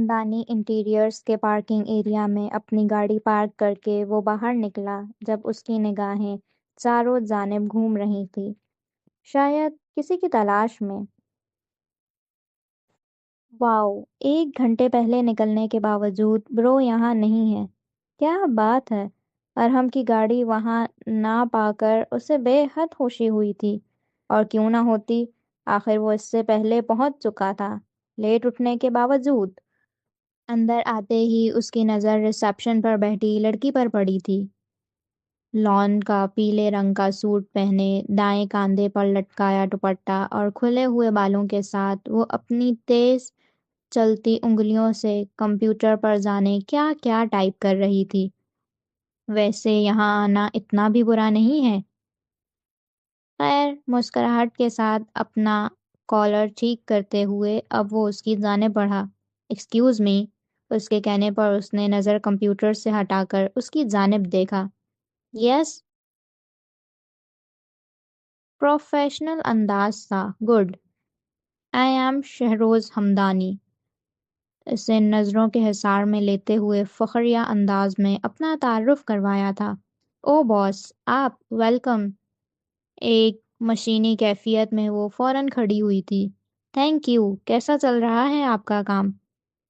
Hamdani interiors کے parking area میں اپنی گاڑی پارک کر کے وہ باہر نکلا جب اس کی نگاہیں چاروں جانب گھوم رہی تھیں، شاید کسی کی تلاش میں۔ واؤ، 1 گھنٹے پہلے نکلنے کے باوجود برو یہاں نہیں ہے، کیا بات ہے! ارحم کی گاڑی وہاں نہ پا کر اسے بے حد خوشی ہوئی تھی، اور کیوں نہ ہوتی، آخر وہ اس سے پہلے پہنچ چکا تھا، لیٹ اٹھنے کے باوجود۔ اندر آتے ہی اس کی نظر ریسیپشن پر بیٹھی لڑکی پر پڑی تھی۔ لان کا پیلے رنگ کا سوٹ پہنے، دائیں کاندھے پر لٹکایا دوپٹہ اور کھلے ہوئے بالوں کے ساتھ وہ اپنی تیز چلتی انگلیوں سے کمپیوٹر پر جانے کیا کیا ٹائپ کر رہی تھی۔ ویسے یہاں آنا اتنا بھی برا نہیں ہے۔ خیر، مسکراہٹ کے ساتھ اپنا کالر ٹھیک کرتے ہوئے اب وہ اس کی جانب بڑھا۔ ایکسکیوز می، اس کے کہنے پر اس نے نظر کمپیوٹر سے ہٹا کر اس کی جانب دیکھا۔ یس، پروفیشنل انداز تھا۔ Good, I am Shahroz Hamdani, اسے نظروں کے حصار میں لیتے ہوئے فخریہ انداز میں اپنا تعارف کروایا تھا۔ او باس، آپ، ویلکم۔ ایک مشینی کیفیت میں وہ فوراً کھڑی ہوئی تھی۔ تھینک یو، کیسا چل رہا ہے آپ کا کام؟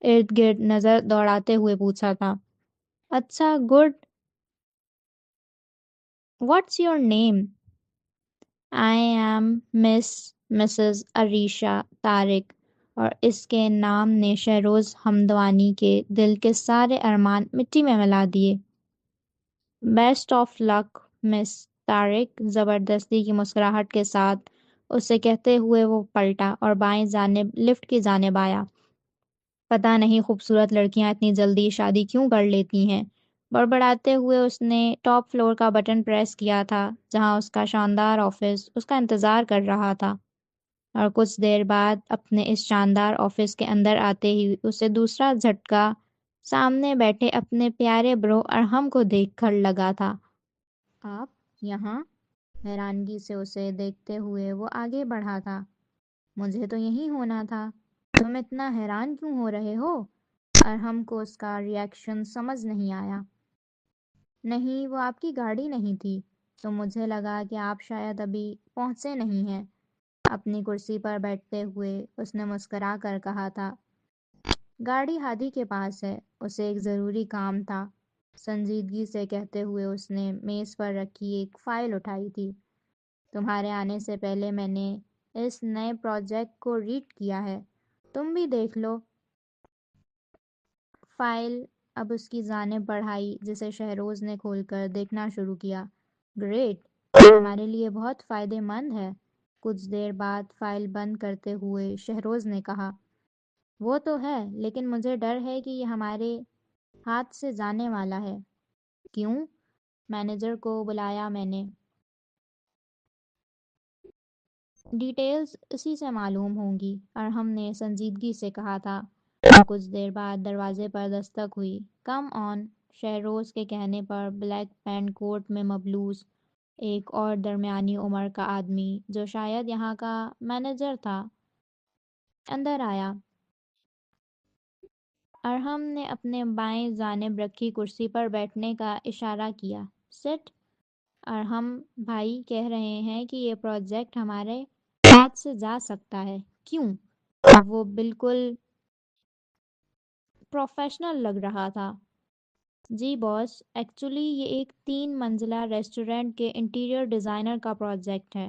ارد گرد نظر دوڑاتے ہوئے پوچھا تھا۔ اچھا، good. What's your name? I am Mrs Arisha Tariq, اور اس کے نام نے شہروز حمدانی کے دل کے سارے ارمان مٹی میں ملا دیے۔ بیسٹ آف لک مس طارق، زبردستی کی مسکراہٹ کے ساتھ اسے کہتے ہوئے وہ پلٹا اور بائیں جانب لفٹ کی جانب آیا۔ پتہ نہیں خوبصورت لڑکیاں اتنی جلدی شادی کیوں کر لیتی ہیں، بڑبڑاتے ہوئے اس نے ٹاپ فلور کا بٹن پریس کیا تھا جہاں اس کا شاندار آفس اس کا انتظار کر رہا تھا، اور کچھ دیر بعد اپنے اس شاندار آفس کے اندر آتے ہی اسے دوسرا جھٹکا سامنے بیٹھے اپنے پیارے برو ارحم کو دیکھ کر لگا تھا۔ آپ یہاں؟ حیرانگی سے اسے دیکھتے ہوئے وہ آگے بڑھا تھا۔ مجھے تو یہیں ہونا تھا، تم اتنا حیران کیوں ہو رہے ہو؟ ارحم کو اس کا ری ایکشن سمجھ نہیں آیا۔ نہیں، وہ آپ کی گاڑی نہیں تھی، تو مجھے لگا کہ آپ شاید ابھی پہنچے نہیں ہیں۔ اپنی کرسی پر بیٹھتے ہوئے اس نے مسکرا کر کہا تھا۔ گاڑی ہادی کے پاس ہے، اسے ایک ضروری کام تھا، سنجیدگی سے کہتے ہوئے اس نے میز پر رکھی ایک فائل اٹھائی تھی۔ تمہارے آنے سے پہلے میں نے اس نئے پروجیکٹ کو ریڈ کیا ہے، تم بھی دیکھ لو۔ فائل اب اس کی جانب بڑھائی جسے شہروز نے کھول کر دیکھنا شروع کیا۔ گریٹ، ہمارے لیے بہت فائدے مند ہے۔ کچھ دیر بعد فائل بند کرتے ہوئے شہروز نے کہا۔ وہ تو ہے، لیکن مجھے ڈر ہے کہ یہ ہمارے ہاتھ سے جانے والا ہے۔ کیوں؟ مینیجر کو بلایا میں نے، ڈیٹیلز اسی سے معلوم ہوں گی، ارحم نے سنجیدگی سے کہا تھا۔ کچھ دیر بعد دروازے پر دستک ہوئی۔ کم آن، شہروز کے کہنے پر بلیک پینٹ کوٹ میں ملبوس ایک اور درمیانی عمر کا آدمی جو شاید یہاں کا مینیجر تھا، اندر آیا۔ ارحم نے اپنے بائیں جانب رکھی کرسی پر بیٹھنے کا اشارہ کیا۔ سٹ۔ ارحم بھائی کہہ رہے ہیں کہ یہ پروجیکٹ ہمارے ہاتھ سے جا سکتا ہے، کیوں؟ وہ بالکل پروفیشنل لگ رہا تھا۔ جی باس، ایکچولی یہ ایک 3 منزلہ ریسٹورنٹ کے انٹیریئر ڈیزائنر کا پروجیکٹ ہے۔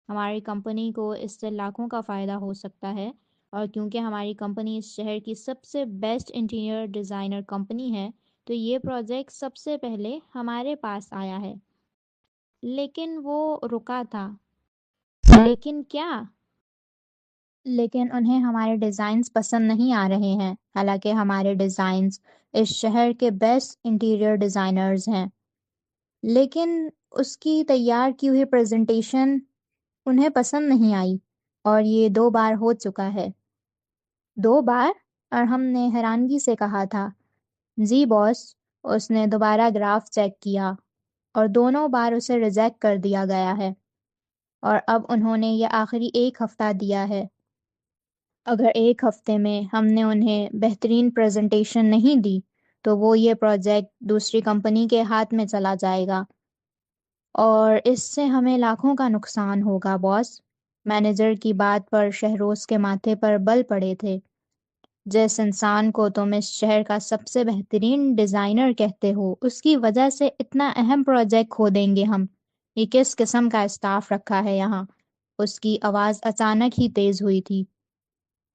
ہماری کمپنی کو اس سے لاکھوں کا فائدہ ہو سکتا ہے، اور کیونکہ ہماری کمپنی اس شہر کی سب سے بیسٹ انٹیریئر ڈیزائنر کمپنی ہے، تو یہ پروجیکٹ سب سے پہلے ہمارے پاس آیا ہے۔ لیکن وہ رکا تھا۔ لیکن کیا؟ لیکن انہیں ہمارے ڈیزائنز پسند نہیں آ رہے ہیں، حالانکہ ہمارے ڈیزائنز اس شہر کے بیسٹ انٹیریئر ڈیزائنرز ہیں۔ لیکن اس کی تیار کی ہوئی پریزنٹیشن انہیں پسند نہیں آئی، اور یہ 2 بار ہو چکا ہے۔ 2 بار؟ ارحم نے حیرانگی سے کہا تھا۔ جی باس، اس نے دوبارہ گراف چیک کیا، اور دونوں بار اسے ریجیکٹ کر دیا گیا ہے، اور اب انہوں نے یہ آخری 1 ہفتہ دیا ہے۔ اگر ایک ہفتے میں ہم نے انہیں بہترین پریزنٹیشن نہیں دی تو وہ یہ پروجیکٹ دوسری کمپنی کے ہاتھ میں چلا جائے گا اور اس سے ہمیں لاکھوں کا نقصان ہوگا باس۔ مینیجر کی بات پر شہروز کے ماتھے پر بل پڑے تھے۔ جس انسان کو تم اس شہر کا سب سے بہترین ڈیزائنر کہتے ہو اس کی وجہ سے اتنا اہم پروجیکٹ کھو دیں گے ہم؟ یہ کس قسم کا اسٹاف رکھا ہے یہاں؟ اس کی آواز اچانک ہی تیز ہوئی تھی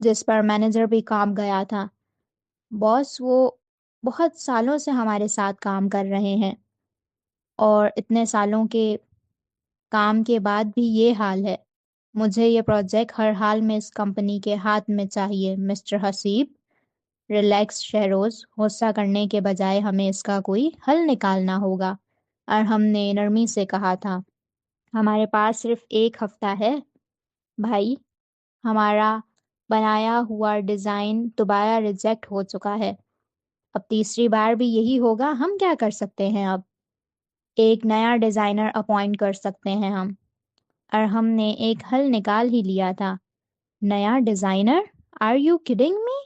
جس پر مینیجر بھی کانپ گیا تھا۔ باس، وہ بہت سالوں سے ہمارے ساتھ کام کر رہے ہیں اور اتنے سالوں کے کام کے بعد بھی یہ حال ہے۔ مجھے یہ پروجیکٹ ہر حال میں اس کمپنی کے ہاتھ میں چاہیے مسٹر حسیب۔ ریلیکس شہروز، غصہ کرنے کے بجائے ہمیں اس کا کوئی حل نکالنا ہوگا۔ اور ہم نے نرمی سے کہا تھا ہمارے پاس صرف ایک ہفتہ ہے بھائی، ہمارا بنایا ہوا ڈیزائن دوبارہ ریجیکٹ ہو چکا ہے، اب تیسری بار بھی یہی ہوگا۔ ہم کیا کر سکتے ہیں اب؟ ایک نیا ڈیزائنر اپوائنٹ کر سکتے ہیں ہم، اور ہم نے ایک حل نکال ہی لیا تھا۔ نیا designer? Are you kidding me?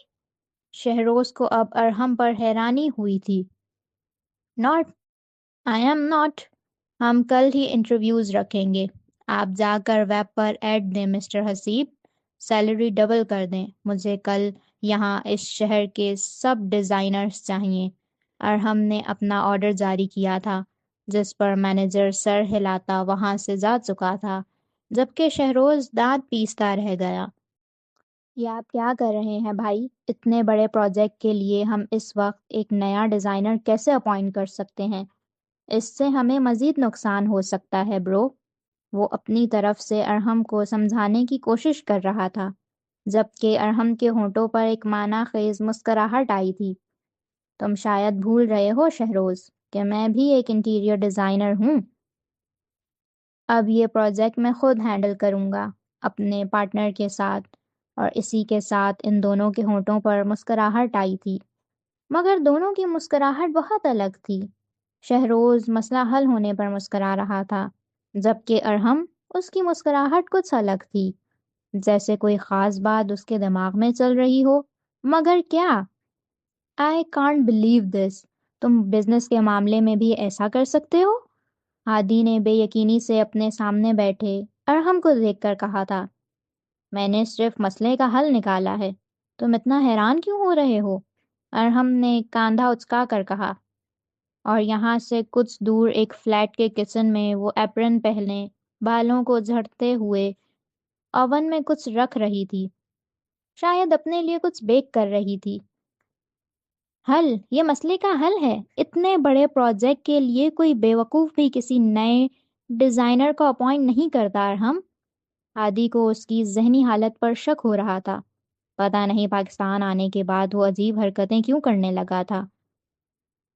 Shahroz کو اب ارحم پر حیرانی ہوئی تھی۔ Not, I am not. ہم کل ہی انٹرویوز رکھیں گے۔ آپ جا کر ویب پر ایڈ دیں مسٹر حسیب، سیلری ڈبل کر دیں۔ مجھے کل یہاں اس شہر کے سب ڈیزائنرز چاہئیں۔ اور ہم نے اپنا آرڈر جاری کیا تھا جس پر مینیجر سر ہلاتا وہاں سے جا چکا تھا جبکہ شہروز دانت پیستا رہ گیا۔ یہ آپ کیا کر رہے ہیں بھائی؟ اتنے بڑے پروجیکٹ کے لیے ہم اس وقت ایک نیا ڈیزائنر کیسے اپوائنٹ کر سکتے ہیں؟ اس سے ہمیں مزید نقصان ہو سکتا ہے برو۔ وہ اپنی طرف سے ارحم کو سمجھانے کی کوشش کر رہا تھا جبکہ ارحم کے ہونٹوں پر ایک معنی خیز مسکراہٹ آئی تھی۔ تم شاید بھول رہے ہو شہروز کہ میں بھی ایک انٹیریئر ڈیزائنر ہوں۔ اب یہ پروجیکٹ میں خود ہینڈل کروں گا اپنے پارٹنر کے ساتھ۔ اور اسی کے ساتھ ان دونوں کے ہونٹوں پر مسکراہٹ آئی تھی، مگر دونوں کی مسکراہٹ بہت الگ تھی۔ شہروز مسئلہ حل ہونے پر مسکرا رہا تھا جبکہ ارحم، اس کی مسکراہٹ کچھ الگ تھی، جیسے کوئی خاص بات اس کے دماغ میں چل رہی ہو۔ مگر کیا؟ آئی کانٹ بلیو دس، تم بزنس کے معاملے میں بھی ایسا کر سکتے ہو؟ ہادی نے بے یقینی سے اپنے سامنے بیٹھے ارحم کو دیکھ کر کہا تھا۔ میں نے صرف مسئلے کا حل نکالا ہے، تم اتنا حیران کیوں ہو رہے ہو؟ ارحم نے کاندھا اچکا کر کہا۔ اور یہاں سے کچھ دور ایک فلیٹ کے کچن میں وہ ایپرن پہنے بالوں کو جھڑتے ہوئے اوون میں کچھ رکھ رہی تھی، شاید اپنے لیے کچھ بیک کر رہی تھی۔ حل؟ یہ مسئلے کا حل ہے؟ اتنے بڑے پروجیکٹ کے لیے کوئی بیوقوف بھی کسی نئے ڈیزائنر کو اپوائنٹ نہیں کرتا ارحم۔ ہادی کو اس کی ذہنی حالت پر شک ہو رہا تھا۔ پتہ نہیں پاکستان آنے کے بعد وہ عجیب حرکتیں کیوں کرنے لگا تھا۔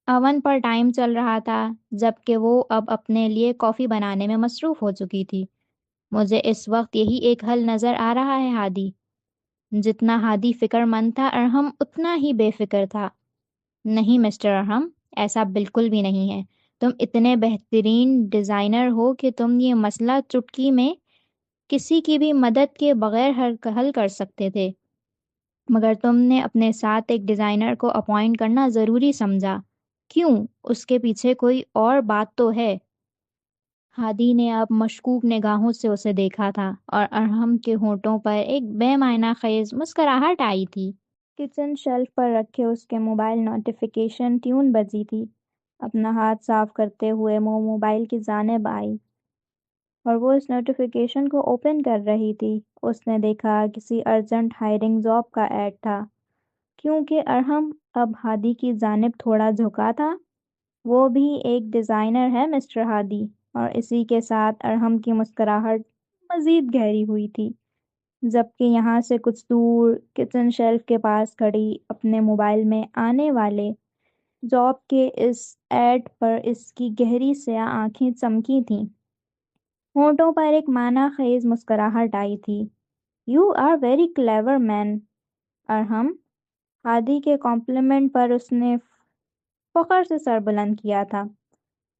اوون پر ٹائم چل رہا تھا جبکہ وہ اب اپنے لیے کافی بنانے میں مصروف ہو چکی تھی۔ مجھے اس وقت یہی ایک حل نظر آ رہا ہے ہادی۔ جتنا ہادی فکر مند تھا ارحم اتنا ہی بے فکر تھا۔ نہیں مسٹر ارحم، ایسا بالکل بھی نہیں ہے۔ تم اتنے بہترین ڈیزائنر ہو کہ تم یہ مسئلہ چٹکی میں کسی کی بھی مدد کے بغیر حل کر سکتے تھے، مگر تم نے اپنے ساتھ ایک ڈیزائنر کو اپوائنٹ کرنا ضروری سمجھا۔ کیوں؟ اس کے پیچھے کوئی اور بات تو ہے۔ ہادی نے اب مشکوک نگاہوں سے اسے دیکھا تھا اور ارحم کے ہونٹوں پر ایک بے معنی خیز مسکراہٹ آئی تھی۔ کچن شیلف پر رکھے اس کے موبائل نوٹیفیکیشن ٹیون بجی تھی۔ اپنا ہاتھ صاف کرتے ہوئے وہ موبائل کی جانب آئی اور وہ اس نوٹیفیکیشن کو اوپن کر رہی تھی۔ اس نے دیکھا کسی ارجنٹ ہائرنگ جاب کا ایڈ تھا۔ کیونکہ ارحم اب ہادی کی جانب تھوڑا جھکا تھا۔ وہ بھی ایک ڈیزائنر ہے مسٹر ہادی۔ اور اسی کے ساتھ ارحم کی مسکراہٹ مزید گہری ہوئی تھی جبکہ یہاں سے کچھ دور کچن شیلف کے پاس کھڑی اپنے موبائل میں آنے والے جاب کے اس ایڈ پر اس کی گہری سیاہ آنکھیں چمکی تھیں۔ ہونٹوں پر ایک معنی خیز مسکراہٹ آئی تھی۔ یو آر ویری کلیور مین ارحم۔ ہادی کے کمپلیمنٹ پر اس نے فخر سے سر بلند کیا تھا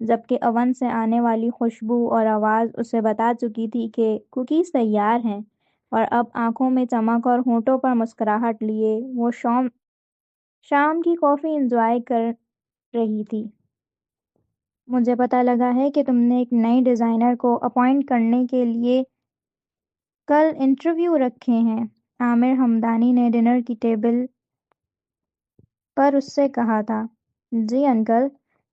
جبکہ اوون سے آنے والی خوشبو اور آواز اسے بتا چکی تھی کہ کوکیز تیار ہیں۔ اور اب آنکھوں میں چمک اور ہونٹوں پر مسکراہٹ لیے وہ شام کی کافی انجوائے کر رہی تھی۔ مجھے پتہ لگا ہے کہ تم نے ایک نئی ڈیزائنر کو اپوائنٹ کرنے کے لیے کل انٹرویو رکھے ہیں، عامر ہمدانی نے ڈنر کی ٹیبل پر اس سے کہا تھا۔ جی انکل،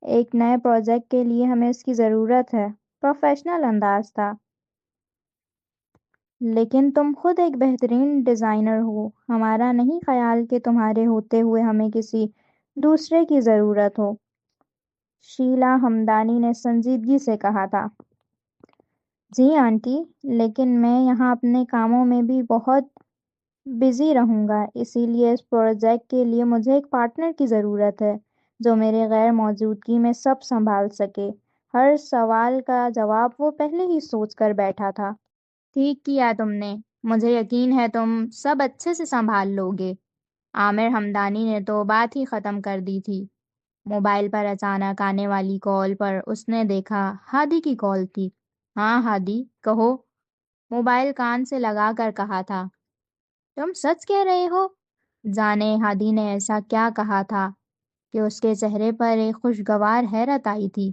ایک نئے پروجیکٹ کے لیے ہمیں اس کی ضرورت ہے۔ پروفیشنل انداز تھا۔ لیکن تم خود ایک بہترین ڈیزائنر ہو، ہمارا نہیں خیال کہ تمہارے ہوتے ہوئے ہمیں کسی دوسرے کی ضرورت ہو، شیلا ہمدانی نے سنجیدگی سے کہا تھا۔ جی آنٹی، لیکن میں یہاں اپنے کاموں میں بھی بہت بزی رہوں گا، اسی لیے اس پروجیکٹ کے لیے مجھے ایک پارٹنر کی ضرورت ہے جو میرے غیر موجودگی میں سب سنبھال سکے۔ ہر سوال کا جواب وہ پہلے ہی سوچ کر بیٹھا تھا۔ ٹھیک کیا تم نے، مجھے یقین ہے تم سب اچھے سے سنبھال لو گے۔ عامر ہمدانی نے تو بات ہی ختم کر دی تھی۔ موبائل پر اچانک آنے والی کال پر اس نے دیکھا ہادی کی کال تھی۔ ہاں ہادی، کہو، موبائل کان سے لگا کر کہا تھا۔ تم سچ کہہ رہے ہو؟ جانے ہادی نے ایسا کیا کہا تھا کہ اس کے چہرے پر ایک خوشگوار حیرت آئی تھی۔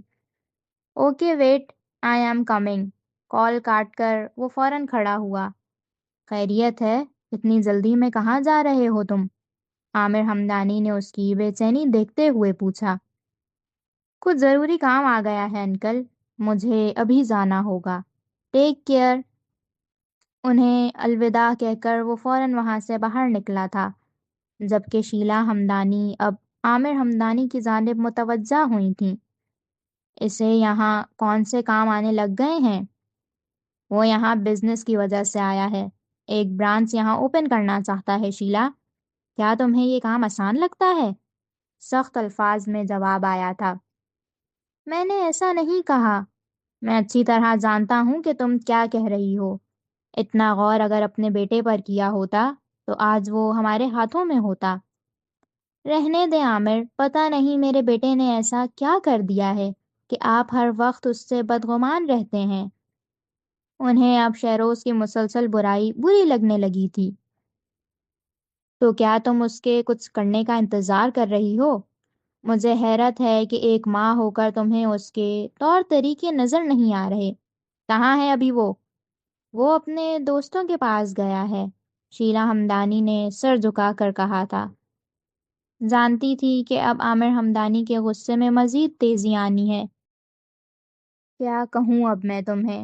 Okay wait, I am coming. Call کاٹ کر وہ فوراً کھڑا ہوا۔ خیریت ہے؟ اتنی جلدی میں کہاں جا رہے ہو تم؟ عامر ہمدانی نے اس کی بے چینی دیکھتے ہوئے پوچھا۔ کچھ ضروری کام آ گیا ہے انکل، مجھے ابھی جانا ہوگا۔ Take care. انہیں الوداع کہہ کر وہ فوراً وہاں سے باہر نکلا تھا، جبکہ شیلا ہمدانی اب عامر ہمدانی کی جانب متوجہ ہوئی تھیں۔ اسے یہاں کون سے کام آنے لگ گئے ہیں؟ وہ یہاں بزنس کی وجہ سے آیا ہے، ایک برانچ یہاں اوپن کرنا چاہتا ہے۔ شیلا، کیا تمہیں یہ کام آسان لگتا ہے؟ سخت الفاظ میں جواب آیا تھا۔ میں نے ایسا نہیں کہا، میں اچھی طرح جانتا ہوں کہ تم کیا کہہ رہی ہو۔ اتنا غور اگر اپنے بیٹے پر کیا ہوتا تو آج وہ ہمارے ہاتھوں میں ہوتا۔ رہنے دے عامر، پتہ نہیں میرے بیٹے نے ایسا کیا کر دیا ہے کہ آپ ہر وقت اس سے بدگمان رہتے ہیں۔ انہیں اب شہروز کی مسلسل برائی بری لگنے لگی تھی۔ تو کیا تم اس کے کچھ کرنے کا انتظار کر رہی ہو؟ مجھے حیرت ہے کہ ایک ماں ہو کر تمہیں اس کے طور طریقے نظر نہیں آ رہے۔ کہاں ہے ابھی وہ؟ وہ اپنے دوستوں کے پاس گیا ہے، شیلا ہمدانی نے سر جھکا کر کہا تھا۔ جانتی تھی کہ اب عامر ہمدانی کے غصے میں مزید تیزی آنی ہے۔ کیا کہوں اب میں تمہیں؟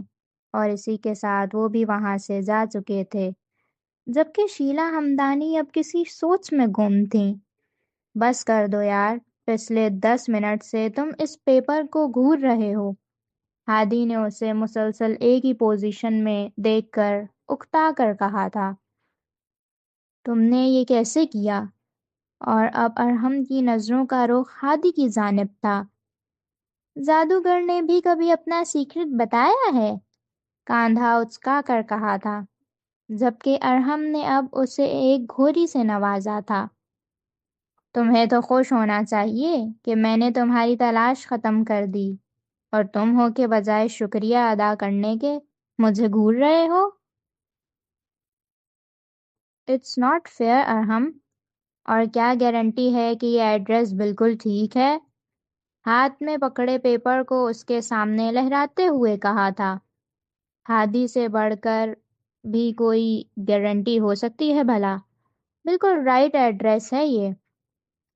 اور اسی کے ساتھ وہ بھی وہاں سے جا چکے تھے، جبکہ شیلا ہمدانی اب کسی سوچ میں گم تھیں۔ بس کر دو یار، پچھلے 10 منٹ سے تم اس پیپر کو گھور رہے ہو۔ ہادی نے اسے مسلسل ایک ہی پوزیشن میں دیکھ کر اکتا کر کہا تھا۔ تم نے یہ کیسے کیا؟ اور اب ارحم کی نظروں کا رخ ہادی کی جانب تھا۔ جادوگر نے بھی کبھی اپنا سیکرٹ بتایا ہے؟ کاندھا اچکا کر کہا تھا، جبکہ ارحم نے اب اسے ایک گھوری سے نوازا تھا۔ تمہیں تو خوش ہونا چاہیے کہ میں نے تمہاری تلاش ختم کر دی، اور تم ہو کے بجائے شکریہ ادا کرنے کے مجھے گھور رہے ہو۔ اٹس ناٹ فیئر ارحم، اور کیا گارنٹی ہے کہ یہ ایڈریس بالکل ٹھیک ہے؟ ہاتھ میں پکڑے پیپر کو اس کے سامنے لہراتے ہوئے کہا تھا۔ ہادی سے بڑھ کر بھی کوئی گارنٹی ہو سکتی ہے بھلا؟ بالکل رائٹ ایڈریس ہے یہ،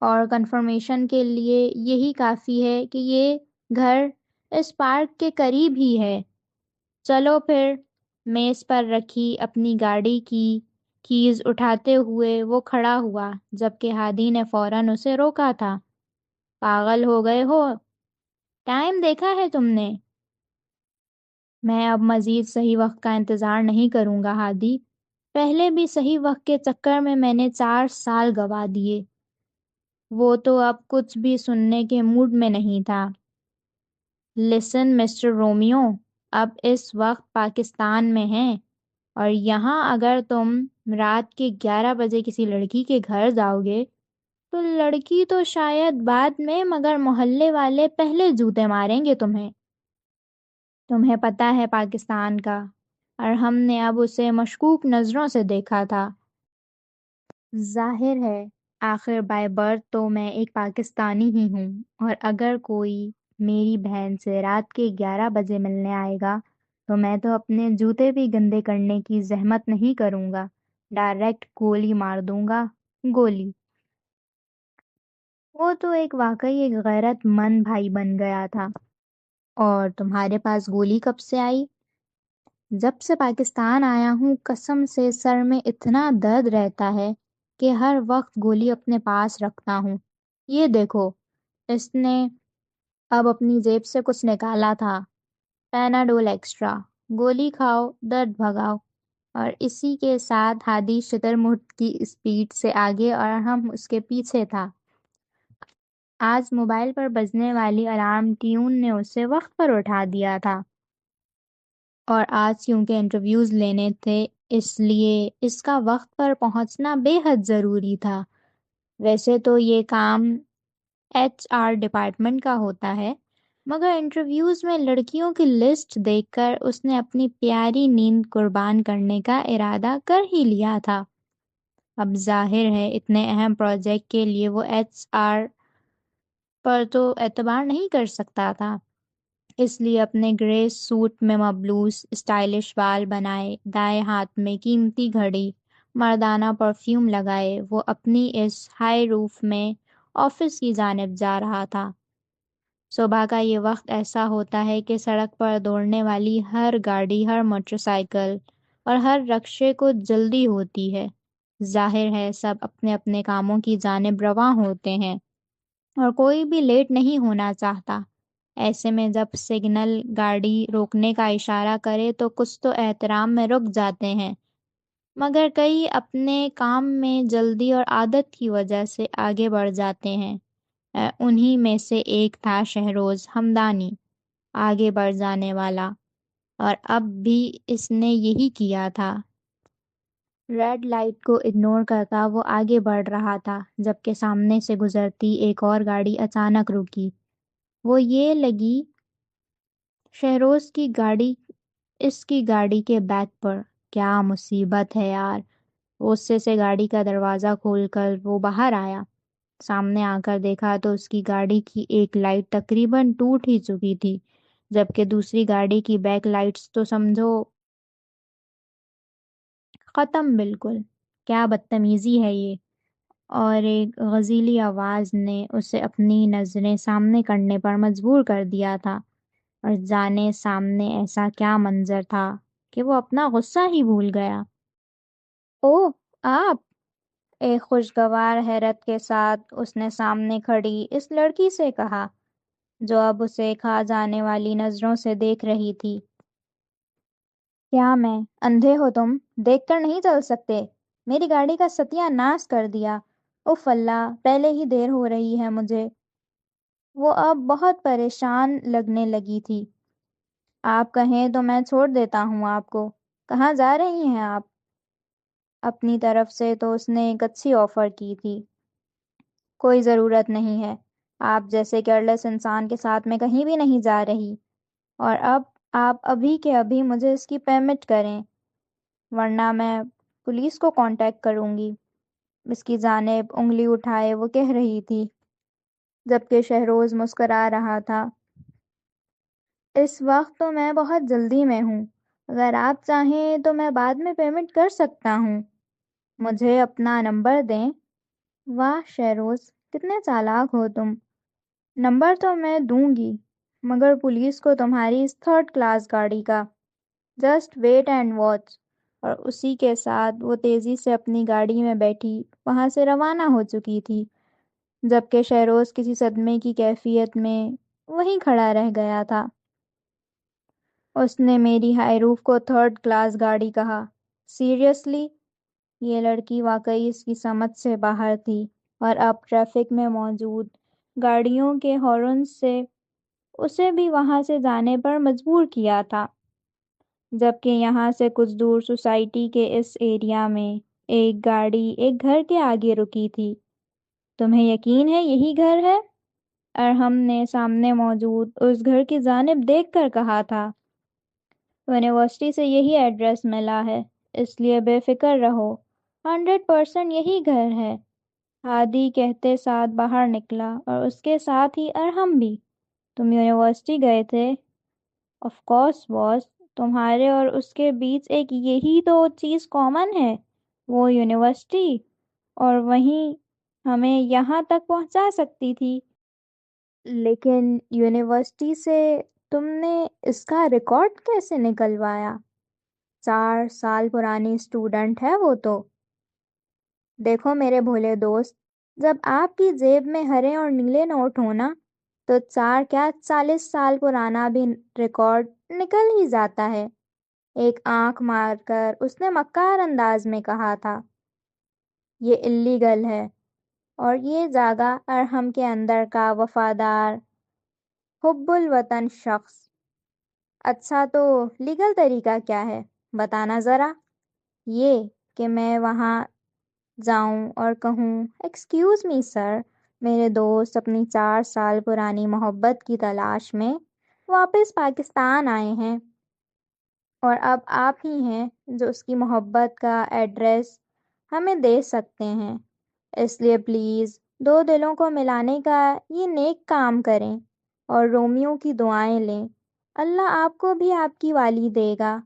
اور کنفرمیشن کے لیے یہی کافی ہے کہ یہ گھر اس پارک کے قریب ہی ہے۔ چلو پھر۔ میز پر رکھی اپنی گاڑی کی کیز اٹھاتے ہوئے وہ کھڑا ہوا، جبکہ ہادی نے فوراً اسے روکا تھا۔ پاگل ہو گئے ہو؟ ٹائم دیکھا ہے تم نے؟ میں اب مزید صحیح وقت کا انتظار نہیں کروں گا ہادی، پہلے بھی صحیح وقت کے چکر میں نے 4 سال گوا دیے۔ وہ تو اب کچھ بھی سننے کے موڈ میں نہیں تھا۔ لسن مسٹر رومیو، اب اس وقت پاکستان میں ہیں، اور یہاں اگر تم رات کے 11 بجے کسی لڑکی کے گھر جاؤ گے تو لڑکی تو شاید بعد میں، مگر محلے والے پہلے جوتے ماریں گے تمہیں۔ تمہیں پتہ ہے پاکستان کا اور ہم نے اب اسے مشکوک نظروں سے دیکھا تھا۔ ظاہر ہے، آخر بائی برتھ تو میں ایک پاکستانی ہی ہوں، اور اگر کوئی میری بہن سے رات کے 11 بجے ملنے آئے گا تو میں تو اپنے جوتے بھی گندے کرنے کی زحمت نہیں کروں گا، ڈائریکٹ گولی مار دوں گا۔ گولی؟ وہ تو واقعی ایک غیرت مند بھائی بن گیا تھا۔ اور تمہارے پاس گولی کب سے آئی؟ جب سے پاکستان آیا ہوں، قسم سے سر میں اتنا درد رہتا ہے کہ ہر وقت گولی اپنے پاس رکھتا ہوں۔ یہ دیکھو، اس نے اب اپنی جیب سے کچھ نکالا تھا، پیناڈول ایکسٹرا۔ گولی کھاؤ، درد بھگاؤ۔ اور اسی کے ساتھ ہادی شتر مرغ کی اسپیڈ سے آگے اور ہم اس کے پیچھے تھا۔ آج موبائل پر بجنے والی الارم ٹیون نے اسے وقت پر اٹھا دیا تھا، اور آج کیونکہ انٹرویوز لینے تھے اس لیے اس کا وقت پر پہنچنا بے حد ضروری تھا۔ ویسے تو یہ کام HR ڈپارٹمنٹ کا ہوتا ہے، مگر انٹرویوز میں لڑکیوں کی لسٹ دیکھ کر اس نے اپنی پیاری نیند قربان کرنے کا ارادہ کر ہی لیا تھا۔ اب ظاہر ہے اتنے اہم پروجیکٹ کے لیے وہ HR پر تو اعتبار نہیں کر سکتا تھا، اس لیے اپنے گرے سوٹ میں ملبوس اسٹائلش بال بنائے، دائیں ہاتھ میں قیمتی گھڑی، مردانہ پرفیوم لگائے، وہ اپنی اس ہائی روف میں آفس کی جانب جا رہا تھا۔ صبح کا یہ وقت ایسا ہوتا ہے کہ سڑک پر دوڑنے والی ہر گاڑی، ہر موٹر سائیکل اور ہر رکشے کو جلدی ہوتی ہے۔ ظاہر ہے سب اپنے اپنے کاموں کی جانب رواں ہوتے ہیں، اور کوئی بھی لیٹ نہیں ہونا چاہتا۔ ایسے میں جب سگنل گاڑی روکنے کا اشارہ کرے تو کچھ تو احترام میں رک جاتے ہیں، مگر کئی اپنے کام میں جلدی اور عادت کی وجہ سے آگے بڑھ جاتے ہیں۔ انہی میں سے ایک تھا شہروز ہمدانی، آگے بڑھ جانے والا، اور اب بھی اس نے یہی کیا تھا۔ ریڈ لائٹ کو اگنور کرتا وہ آگے بڑھ رہا تھا، جبکہ سامنے سے گزرتی ایک اور گاڑی اچانک رکی۔ وہ یہ لگی شہروز کی گاڑی، اس کی گاڑی کے بیک پر۔ کیا مصیبت ہے یار! غصے سے گاڑی کا دروازہ کھول کر وہ باہر آیا۔ سامنے آ کر دیکھا تو اس کی گاڑی کی ایک لائٹ تقریباً ٹوٹ ہی چکی تھی، جبکہ دوسری گاڑی کی بیک لائٹس تو سمجھو ختم بالکل۔ کیا بدتمیزی ہے یہ! اور ایک غزیلی آواز نے اسے اپنی نظریں سامنے کرنے پر مجبور کر دیا تھا، اور جانے سامنے ایسا کیا منظر تھا کہ وہ اپنا غصہ ہی بھول گیا۔ اوہ، آپ! ایک خوشگوار حیرت کے ساتھ اس نے سامنے کھڑی اس لڑکی سے کہا، جو اب اسے کھا جانے والی نظروں سے دیکھ رہی تھی۔ کیا میں اندھے ہو تم؟ دیکھ کر نہیں چل سکتے؟ میری گاڑی کا ستیہ ناش کر دیا۔ اف اللہ، پہلے ہی دیر ہو رہی ہے مجھے۔ وہ اب بہت پریشان لگنے لگی تھی۔ آپ کہیں تو میں چھوڑ دیتا ہوں آپ کو۔ کہاں جا رہی ہیں آپ؟ اپنی طرف سے تو اس نے ایک اچھی آفر کی تھی۔ کوئی ضرورت نہیں ہے، آپ جیسے کیئرلیس انسان کے ساتھ میں کہیں بھی نہیں جا رہی، اور اب آپ ابھی کے ابھی مجھے اس کی پیمنٹ کریں، ورنہ میں پولیس کو کانٹیکٹ کروں گی۔ اس کی جانب انگلی اٹھائے وہ کہہ رہی تھی، جبکہ شہروز مسکرا رہا تھا۔ اس وقت تو میں بہت جلدی میں ہوں، اگر آپ چاہیں تو میں بعد میں پیمنٹ کر سکتا ہوں۔ مجھے اپنا نمبر دیں۔ واہ شہروز، کتنے چالاک ہو تم! نمبر تو میں دوں گی، مگر پولیس کو تمہاری اس تھرڈ کلاس گاڑی کا۔ Just wait and watch. اور اسی کے ساتھ وہ تیزی سے اپنی گاڑی میں بیٹھی وہاں سے روانہ ہو چکی تھی، جبکہ شہروز کسی صدمے کی کیفیت میں وہیں کھڑا رہ گیا تھا۔ اس نے میری ہائی روف کو تھرڈ کلاس گاڑی کہا؟ سیریسلی؟ یہ لڑکی واقعی اس کی سمجھ سے باہر تھی، اور اب ٹریفک میں موجود گاڑیوں کے ہارن سے اسے بھی وہاں سے جانے پر مجبور کیا تھا، جبکہ یہاں سے کچھ دور سوسائٹی کے اس ایریا میں ایک گاڑی ایک گھر کے آگے رکی تھی۔ تمہیں یقین ہے یہی گھر ہے؟ ارحم نے سامنے موجود اس گھر کی جانب دیکھ کر کہا تھا۔ یونیورسٹی سے یہی ایڈریس ملا ہے، اس لیے بے فکر رہو، 100% یہی گھر ہے۔ ہادی کہتے ساتھ باہر نکلا اور اس کے ساتھ ہی ارحم بھی۔ تم یونیورسٹی گئے تھے؟ آف کورس باس، تمہارے اور اس کے بیچ ایک یہی تو چیز کامن ہے، وہ یونیورسٹی، اور وہیں ہمیں یہاں تک پہنچا سکتی تھی۔ لیکن یونیورسٹی سے تم نے اس کا ریکارڈ کیسے نکلوایا؟ 4 سال پرانی اسٹوڈنٹ ہے وہ تو۔ دیکھو میرے بھولے دوست، جب آپ کی جیب میں ہرے اور نیلے نوٹ ہونا تو 40 سال پرانا بھی ریکارڈ نکل ہی جاتا ہے۔ ایک آنکھ مار کر اس نے مکار انداز میں کہا تھا، یہ اللیگل ہے، اور یہ جگہ ارحم کے اندر کا وفادار حب الوطن شخص۔ اچھا تو لیگل طریقہ کیا ہے، بتانا ذرا۔ یہ کہ میں وہاں جاؤں اور کہوں، ایکسکیوز می سر، میرے دوست اپنی 4 سال پرانی محبت کی تلاش میں واپس پاکستان آئے ہیں، اور اب آپ ہی ہیں جو اس کی محبت کا ایڈریس ہمیں دے سکتے ہیں، اس لیے پلیز 2 دلوں کو ملانے کا یہ نیک کام کریں اور رومیو کی دعائیں لیں، اللہ آپ کو بھی آپ کی والی دے گا۔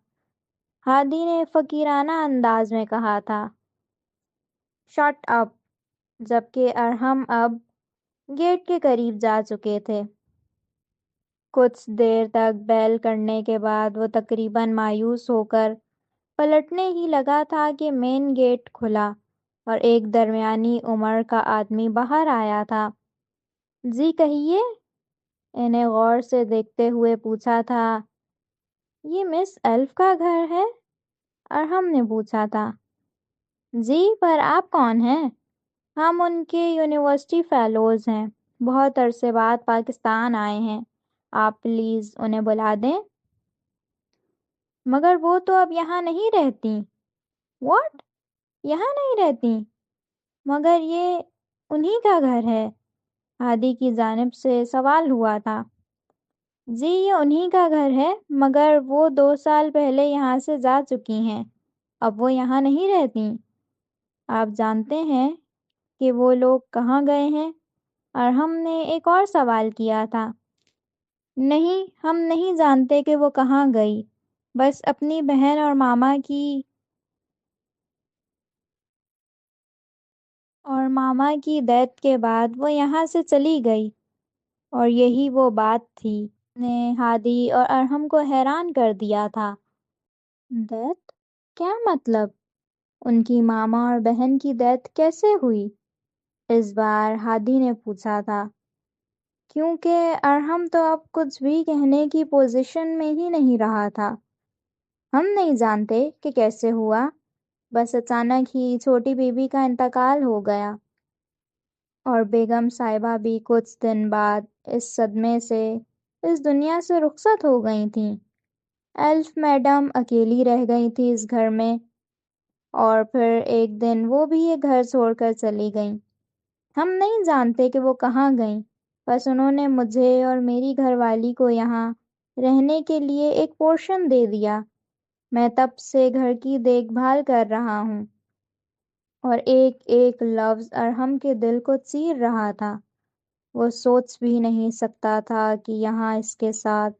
ہادی نے فقیرانہ انداز میں کہا تھا۔ Shut up! جبکہ ارحم اب گیٹ کے قریب جا چکے تھے۔ کچھ دیر تک بیل کرنے کے بعد وہ تقریباً مایوس ہو کر پلٹنے ہی لگا تھا کہ مین گیٹ کھلا اور ایک درمیانی عمر کا آدمی باہر آیا تھا۔ جی کہیے، انہیں غور سے دیکھتے ہوئے پوچھا تھا۔ یہ مس ایلف کا گھر ہے؟ ارحم نے پوچھا تھا۔ جی، پر آپ کون ہیں؟ ہم ان کے یونیورسٹی فیلوز ہیں، بہت عرصے بعد پاکستان آئے ہیں، آپ پلیز انہیں بلا دیں۔ مگر وہ تو اب یہاں نہیں رہتی۔ واٹ؟ یہاں نہیں رہتی؟ مگر یہ انہی کا گھر ہے، ہادی کی جانب سے سوال ہوا تھا۔ جی یہ انہی کا گھر ہے، مگر وہ 2 سال پہلے یہاں سے جا چکی ہیں، اب وہ یہاں نہیں رہتی۔ آپ جانتے ہیں کہ وہ لوگ کہاں گئے ہیں؟ ارحم نے ایک اور سوال کیا تھا۔ نہیں، ہم نہیں جانتے کہ وہ کہاں گئی، بس اپنی بہن اور ماما کی ڈیتھ کے بعد وہ یہاں سے چلی گئی، اور یہی وہ بات تھی نے ہادی اور ارحم کو حیران کر دیا تھا۔ ڈیتھ؟ کیا مطلب؟ ان کی ماما اور بہن کی ڈیتھ کیسے ہوئی؟ اس بار ہادی نے پوچھا تھا، کیونکہ ارحم تو اب کچھ بھی کہنے کی پوزیشن میں ہی نہیں رہا تھا۔ ہم نہیں جانتے کہ کیسے ہوا، بس اچانک ہی چھوٹی بیوی کا انتقال ہو گیا، اور بیگم صاحبہ بھی کچھ دن بعد اس صدمے سے اس دنیا سے رخصت ہو گئی تھیں۔ ایلف میڈم اکیلی رہ گئی تھی اس گھر میں، اور پھر ایک دن وہ بھی یہ گھر چھوڑ کر چلی گئیں۔ ہم نہیں جانتے کہ وہ کہاں گئیں، بس انہوں نے مجھے اور میری گھر والی کو یہاں رہنے کے لیے ایک پورشن دے دیا۔ میں تب سے گھر کی دیکھ بھال کر رہا ہوں، اور ایک ایک لفظ ارحم کے دل کو چیر رہا تھا۔ وہ سوچ بھی نہیں سکتا تھا کہ یہاں اس کے ساتھ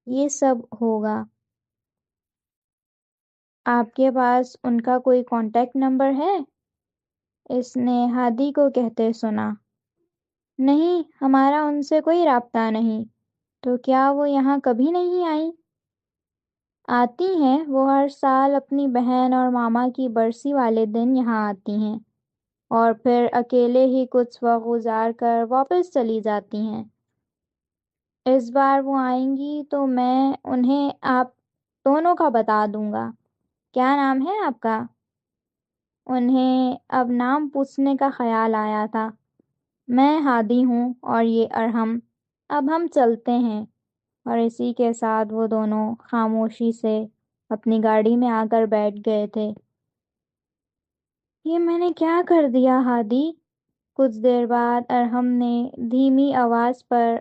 یہ سب ہوگا۔ آپ کے پاس ان کا کوئی کانٹیکٹ نمبر ہے؟ اس نے ہادی کو کہتے سنا۔ نہیں، ہمارا ان سے کوئی رابطہ نہیں۔ تو کیا وہ یہاں کبھی نہیں آئیں؟ آتی ہیں، وہ ہر سال اپنی بہن اور ماما کی برسی والے دن یہاں آتی ہیں، اور پھر اکیلے ہی کچھ وقت گزار کر واپس چلی جاتی ہیں۔ اس بار وہ آئیں گی تو میں انہیں آپ دونوں کا بتا دوں گا۔ کیا نام ہے آپ کا؟ انہیں اب نام پوچھنے کا خیال آیا تھا۔ میں ہادی ہوں اور یہ ارحم، اب ہم چلتے ہیں۔ اور اسی کے ساتھ وہ دونوں خاموشی سے اپنی گاڑی میں آ کر بیٹھ گئے تھے۔ یہ میں نے کیا کر دیا ہادی؟ کچھ دیر بعد ارحم نے دھیمی آواز پر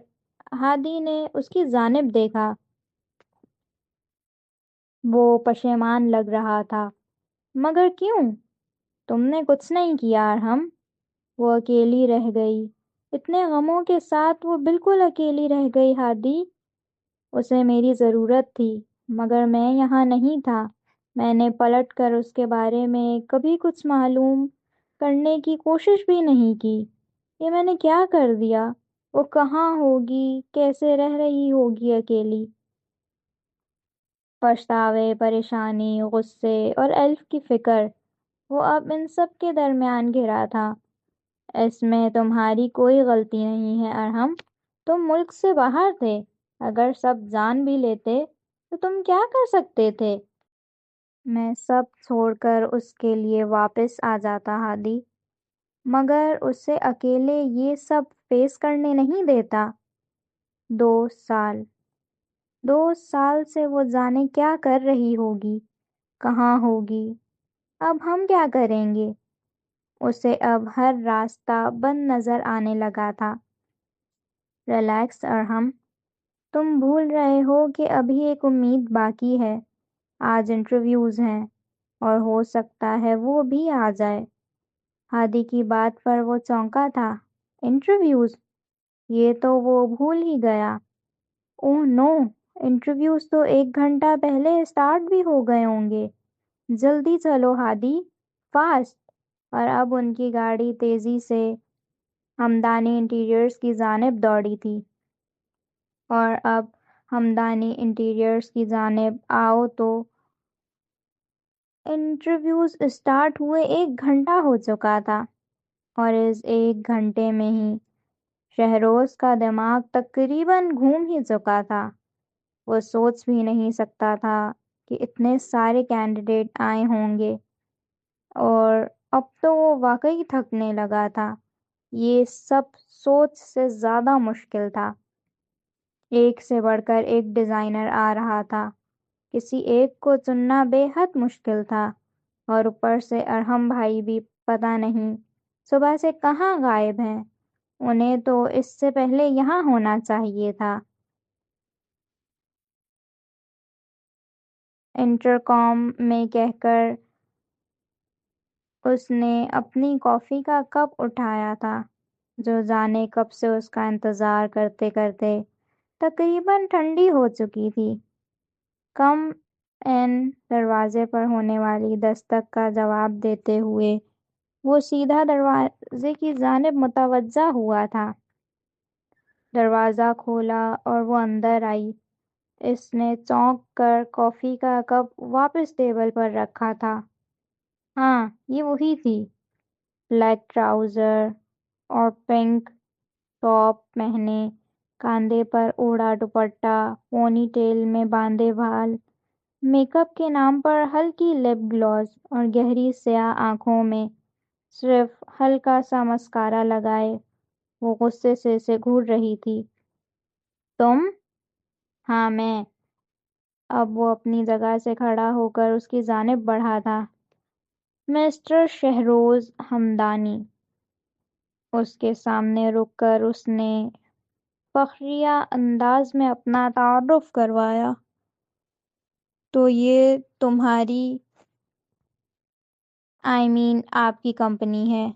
ہادی نے اس کی جانب دیکھا۔ وہ پشیمان لگ رہا تھا۔ مگر کیوں؟ تم نے کچھ نہیں کیا ارحم۔ وہ اکیلی رہ گئی۔ اتنے غموں کے ساتھ وہ بالکل اکیلی رہ گئی ہادی۔ اسے میری ضرورت تھی مگر میں یہاں نہیں تھا۔ میں نے پلٹ کر اس کے بارے میں کبھی کچھ معلوم کرنے کی کوشش بھی نہیں کی۔ یہ میں نے کیا کر دیا؟ وہ کہاں ہوگی، کیسے رہ رہی ہوگی اکیلی؟ پچھتاوے، پریشانی، غصے اور ایلف کی فکر، وہ اب ان سب کے درمیان گھرا تھا۔ اس میں تمہاری کوئی غلطی نہیں ہے ارحم۔ تم ملک سے باہر تھے۔ اگر سب جان بھی لیتے تو تم کیا کر سکتے تھے؟ میں سب چھوڑ کر اس کے لیے واپس آ جاتا ہادی، مگر اسے اکیلے یہ سب فیس کرنے نہیں دیتا۔ 2 سال، 2 سال سے وہ جانے کیا کر رہی ہوگی، کہاں ہوگی۔ اب ہم کیا کریں گے؟ اسے اب ہر راستہ بند نظر آنے لگا تھا۔ ریلیکس ارحم، تم بھول رہے ہو کہ ابھی ایک امید باقی ہے۔ آج انٹرویوز ہیں اور ہو سکتا ہے وہ بھی آ جائے۔ ہادی کی بات پر وہ چونکا تھا۔ انٹرویوز؟ یہ تو وہ بھول ہی گیا۔ اوہ نو، انٹرویوز تو 1 گھنٹہ پہلے اسٹارٹ بھی ہو گئے ہوں گے۔ جلدی چلو ہادی، فاسٹ۔ اور اب ان کی گاڑی تیزی سے ہمدانی انٹیریئرز کی جانب دوڑی تھی۔ اور اب ہمدانی انٹیریئرز کی جانب آؤ تو انٹرویوز اسٹارٹ ہوئے 1 گھنٹہ ہو چکا تھا، اور اس 1 گھنٹے میں ہی شہروز کا دماغ تقریباً گھوم ہی چکا تھا۔ وہ سوچ بھی نہیں سکتا تھا کہ اتنے سارے کینڈیڈیٹ آئے ہوں گے، اور اب تو وہ واقعی تھکنے لگا تھا۔ یہ سب سوچ سے زیادہ مشکل تھا۔ ایک سے بڑھ کر ایک ڈیزائنر آ رہا تھا۔ کسی ایک کو چننا بے حد مشکل تھا، اور اوپر سے ارحم بھائی بھی پتہ نہیں صبح سے کہاں غائب ہیں۔ انہیں تو اس سے پہلے یہاں ہونا چاہیے تھا۔ انٹرکام میں کہہ کر اس نے اپنی کافی کا کپ اٹھایا تھا، جو جانے کب سے اس کا انتظار کرتے کرتے تقریباً ٹھنڈی ہو چکی تھی۔ کم این دروازے پر ہونے والی دستک کا جواب دیتے ہوئے وہ سیدھا دروازے کی جانب متوجہ ہوا تھا۔ دروازہ کھولا اور وہ اندر آئی۔ اس نے چونک کر کافی کا کپ واپس ٹیبل پر رکھا تھا۔ ہاں، یہ وہی تھی۔ بلیک ٹراؤزر اور پنک ٹاپ پہنے، کاندھے پر اوڑھا دوپٹہ، پونی ٹیل میں باندھے بال، میک اپ کے نام پر ہلکی لپ گلاس، اور گہری سیاہ آنکھوں میں صرف ہلکا سا مسکارا لگائے وہ غصے سے اسے گھور رہی تھی۔ تم؟ ہاں میں۔ اب وہ اپنی جگہ سے کھڑا ہو کر اس کی جانب بڑھا تھا۔ مسٹر شہروز ہمدانی۔ اس کے سامنے رک کر اس نے فخریہ انداز میں اپنا تعارف کروایا۔ تو یہ تمہاری آپ کی کمپنی ہے؟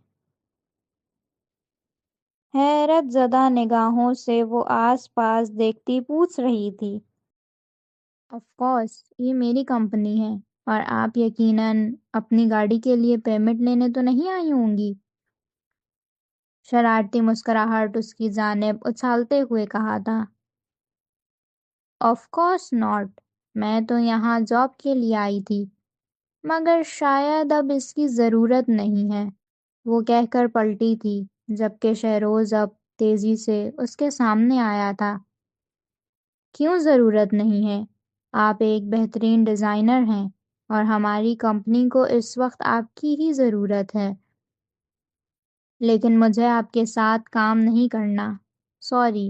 حیرت زدہ نگاہوں سے وہ آس پاس دیکھتی پوچھ رہی تھی۔ آف کورس، یہ میری کمپنی ہے، اور آپ یقیناً اپنی گاڑی کے لیے پرمٹ لینے تو نہیں آئی ہوں گی؟ شرارتی مسکراہٹ اس کی جانب اچھالتے ہوئے کہا تھا۔ آف کورس ناٹ، میں تو یہاں جاب کے لیے آئی تھی، مگر شاید اب اس کی ضرورت نہیں ہے، وہ کہہ کر پلٹی تھی، جبکہ شہروز اب تیزی سے اس کے سامنے آیا تھا۔ کیوں ضرورت نہیں ہے؟ آپ ایک بہترین ڈیزائنر ہیں، اور ہماری کمپنی کو اس وقت آپ کی ہی ضرورت ہے۔ لیکن مجھے آپ کے ساتھ کام نہیں کرنا، سوری۔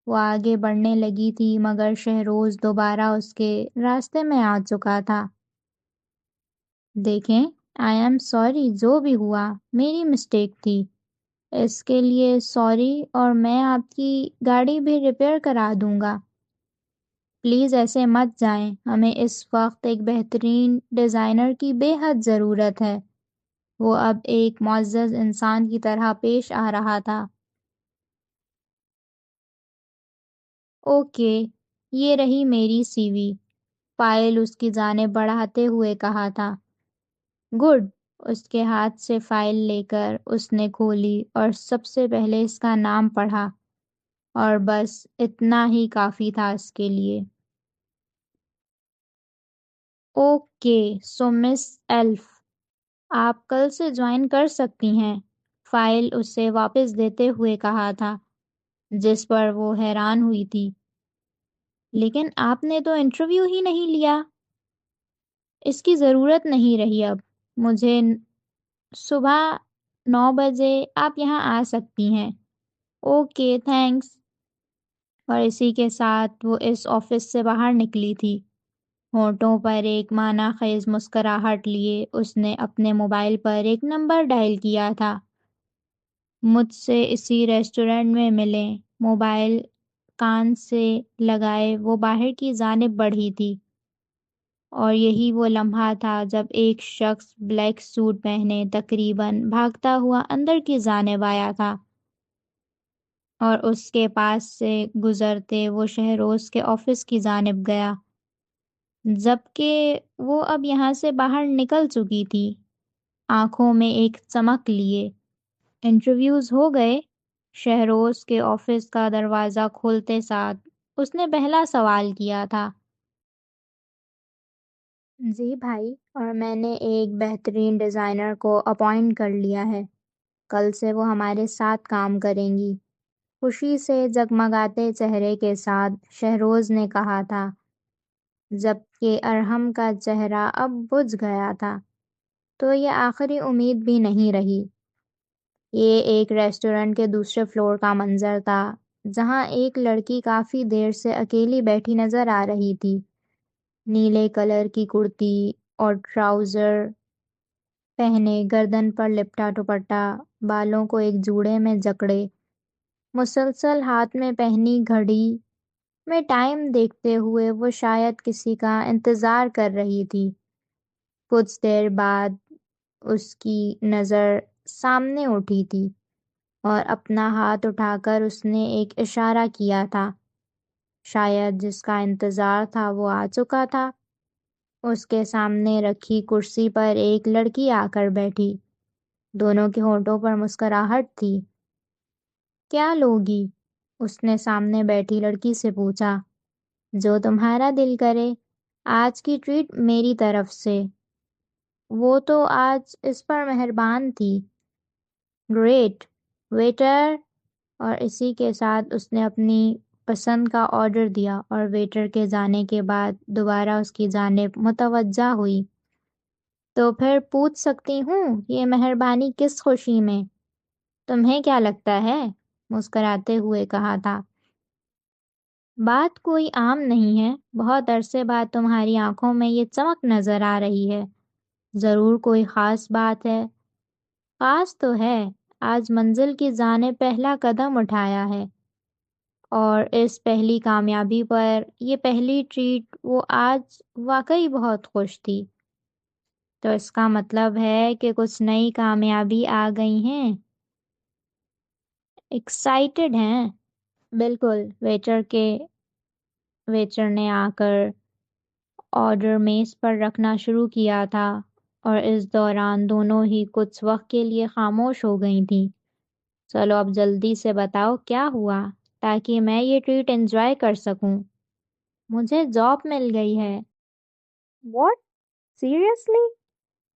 وہ آگے بڑھنے لگی تھی، مگر شہروز دوبارہ اس کے راستے میں آ چکا تھا۔ دیکھیں، آئی ایم سوری، جو بھی ہوا میری مسٹیک تھی، اس کے لیے سوری، اور میں آپ کی گاڑی بھی ریپیئر کرا دوں گا۔ پلیز ایسے مت جائیں، ہمیں اس وقت ایک بہترین ڈیزائنر کی بے حد ضرورت ہے۔ وہ اب ایک معزز انسان کی طرح پیش آ رہا تھا۔ اوکے، یہ رہی میری سی وی، فائل اس کی جانب بڑھاتے ہوئے کہا تھا۔ گڈ۔ اس کے ہاتھ سے فائل لے کر اس نے کھولی اور سب سے پہلے اس کا نام پڑھا، اور بس اتنا ہی کافی تھا اس کے لیے۔ اوکے، سو مس ایلف، آپ کل سے جوائن کر سکتی ہیں، فائل اسے واپس دیتے ہوئے کہا تھا، جس پر وہ حیران ہوئی تھی۔ لیکن آپ نے تو انٹرویو ہی نہیں لیا۔ اس کی ضرورت نہیں رہی اب۔ مجھے صبح 9 بجے آپ یہاں آ سکتی ہیں۔ Okay, thanks. اور اسی کے ساتھ وہ اس آفس سے باہر نکلی تھی۔ ہونٹوں پر ایک معنی خیز مسکراہٹ لیے اس نے اپنے موبائل پر ایک نمبر ڈائل کیا تھا۔ مجھ سے اسی ریسٹورنٹ میں ملیں۔ موبائل کان سے لگائے وہ باہر کی جانب بڑھی تھی، اور یہی وہ لمحہ تھا جب ایک شخص بلیک سوٹ پہنے تقریباً بھاگتا ہوا اندر کی جانب آیا تھا، اور اس کے پاس سے گزرتے وہ شہروز کے آفس کی جانب گیا، جبکہ وہ اب یہاں سے باہر نکل چکی تھی، آنکھوں میں ایک چمک لیے۔ انٹرویوز ہو گئے؟ شہروز کے آفس کا دروازہ کھولتے ساتھ اس نے پہلا سوال کیا تھا۔ جی بھائی، اور میں نے ایک بہترین ڈیزائنر کو اپوائنٹ کر لیا ہے، کل سے وہ ہمارے ساتھ کام کریں گی، خوشی سے جگمگاتے چہرے کے ساتھ شہروز نے کہا تھا، جبکہ ارحم کا چہرہ اب بجھ گیا تھا۔ تو یہ آخری امید بھی نہیں رہی۔ یہ ایک ریسٹورنٹ کے دوسرے فلور کا منظر تھا، جہاں ایک لڑکی کافی دیر سے اکیلی بیٹھی نظر آ رہی تھی۔ نیلے کلر کی کرتی اور ٹراؤزر پہنے، گردن پر لپٹا دوپٹہ، بالوں کو ایک جوڑے میں جکڑے، مسلسل ہاتھ میں پہنی گھڑی میں ٹائم دیکھتے ہوئے وہ شاید کسی کا انتظار کر رہی تھی۔ کچھ دیر بعد اس کی نظر سامنے اٹھی تھی، اور اپنا ہاتھ اٹھا کر اس نے ایک اشارہ کیا تھا، شاید جس کا انتظار تھا وہ آ چکا تھا۔ اس کے سامنے رکھی کرسی پر ایک لڑکی آ کر بیٹھی، دونوں کے ہونٹوں پر مسکراہٹ تھی۔ کیا لوگی؟ اس نے سامنے بیٹھی لڑکی سے پوچھا۔ جو تمہارا دل کرے، آج کی ٹریٹ میری طرف سے۔ وہ تو آج اس پر مہربان تھی۔ Great, waiter. اور اسی کے ساتھ اس نے اپنی پسند کا آرڈر دیا اور ویٹر کے جانے کے بعد دوبارہ اس کی جانب متوجہ ہوئی۔ تو پھر پوچھ سکتی ہوں، یہ مہربانی کس خوشی میں؟ تمہیں کیا لگتا ہے؟ مسکراتے ہوئے کہا تھا۔ بات کوئی عام نہیں ہے، بہت عرصے بعد تمہاری آنکھوں میں یہ چمک نظر آ رہی ہے، ضرور کوئی خاص بات ہے۔ خاص تو ہے، آج منزل کی جانب پہلا قدم اٹھایا ہے، اور اس پہلی کامیابی پر یہ پہلی ٹریٹ، وہ آج واقعی بہت خوش تھی۔ تو اس کا مطلب ہے کہ کچھ نئی کامیابی آ گئی ہیں؟ ایکسائٹڈ ہیں؟ بالکل۔ ویٹر نے آ کر آرڈر میز پر رکھنا شروع کیا تھا، اور اس دوران دونوں ہی کچھ وقت کے لیے خاموش ہو گئی تھیں۔ چلو اب جلدی سے بتاؤ کیا ہوا، تاکہ میں یہ ٹریٹ انجوائے کر سکوں۔ مجھے جاب مل گئی ہے۔ واٹ؟ سیریسلی؟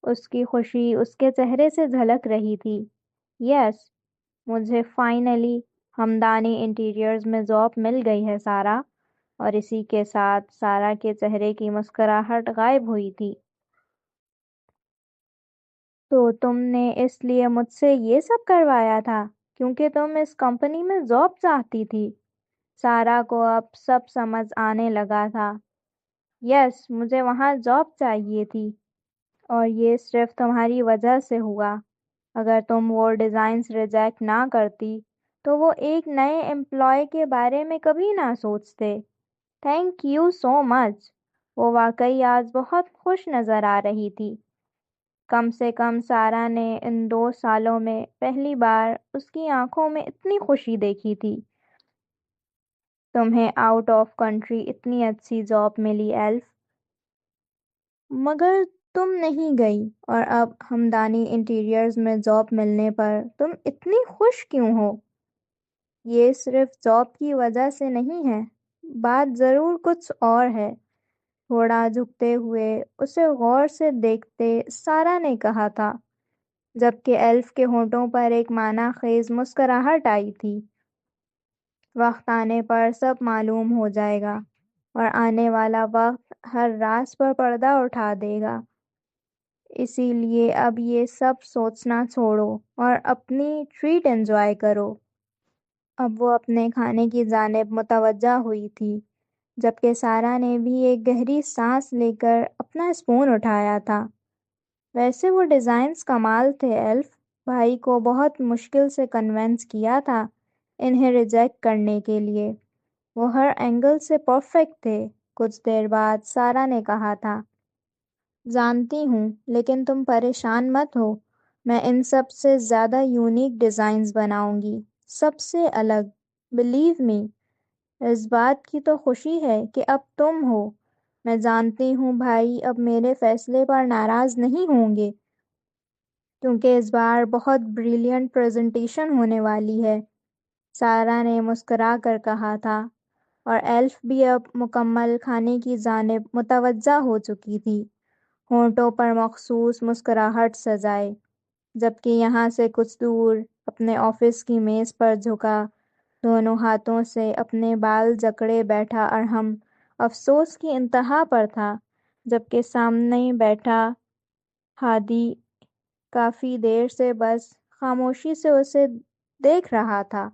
اس کی خوشی اس کے چہرے سے جھلک رہی تھی۔ یس، مجھے فائنلی ہمدانی انٹیریئرز میں جاب مل گئی ہے سارا۔ اور اسی کے ساتھ سارا کے چہرے کی مسکراہٹ غائب ہوئی تھی۔ تو تم نے اس لیے مجھ سے یہ سب کروایا تھا کیونکہ تم اس کمپنی میں جاب چاہتی تھی؟ سارا کو اب سب سمجھ آنے لگا تھا۔ یس، مجھے وہاں جاب چاہیے تھی، اور یہ صرف تمہاری وجہ سے ہوا۔ اگر تم وہ ڈیزائنز ریجیکٹ نہ کرتی تو وہ ایک نئے امپلائی کے بارے میں کبھی نہ سوچتے۔ تھینک یو سو مچ. وہ واقعی آج بہت خوش نظر آ رہی تھی. کم سے کم سارا نے ان 2 سالوں میں پہلی بار اس کی آنکھوں میں اتنی خوشی دیکھی تھی. تمہیں آؤٹ آف کنٹری اتنی اچھی جاب ملی ایلف. مگر تم نہیں گئی اور اب ہمدانی انٹیریئرز میں جاب ملنے پر تم اتنی خوش کیوں ہو؟ یہ صرف جاب کی وجہ سے نہیں ہے، بات ضرور کچھ اور ہے. تھوڑا جھکتے ہوئے اسے غور سے دیکھتے سارا نے کہا تھا، جبکہ ایلف کے ہونٹوں پر ایک معنی خیز مسکراہٹ آئی تھی. وقت آنے پر سب معلوم ہو جائے گا، اور آنے والا وقت ہر راز پر پردہ اٹھا دے گا. اسی لیے اب یہ سب سوچنا چھوڑو اور اپنی ٹریٹ انجوائے کرو. اب وہ اپنے کھانے کی جانب متوجہ ہوئی تھی، جبکہ سارا نے بھی ایک گہری سانس لے کر اپنا اسپون اٹھایا تھا. ویسے وہ ڈیزائنز کمال تھے ایلف. بھائی کو بہت مشکل سے کنونس کیا تھا انہیں ریجیکٹ کرنے کے لیے. وہ ہر اینگل سے پرفیکٹ تھے. کچھ دیر بعد سارا نے کہا تھا، جانتی ہوں، لیکن تم پریشان مت ہو. میں ان سب سے زیادہ یونیک ڈیزائنز بناؤں گی، سب سے الگ. بلیو می، اس بات کی تو خوشی ہے کہ اب تم ہو. میں جانتی ہوں بھائی اب میرے فیصلے پر ناراض نہیں ہوں گے، کیونکہ اس بار بہت بریلینٹ پریزنٹیشن ہونے والی ہے. سارا نے مسکرا کر کہا تھا، اور ایلف بھی اب مکمل کھانے کی جانب متوجہ ہو چکی تھی، ہونٹوں پر مخصوص مسکراہٹ سجائے. جبکہ یہاں سے کچھ دور اپنے آفس کی میز پر جھکا، دونوں ہاتھوں سے اپنے بال جکڑے بیٹھا ارحم افسوس کی انتہا پر تھا، جبکہ سامنے بیٹھا ہادی کافی دیر سے بس خاموشی سے اسے دیکھ رہا تھا.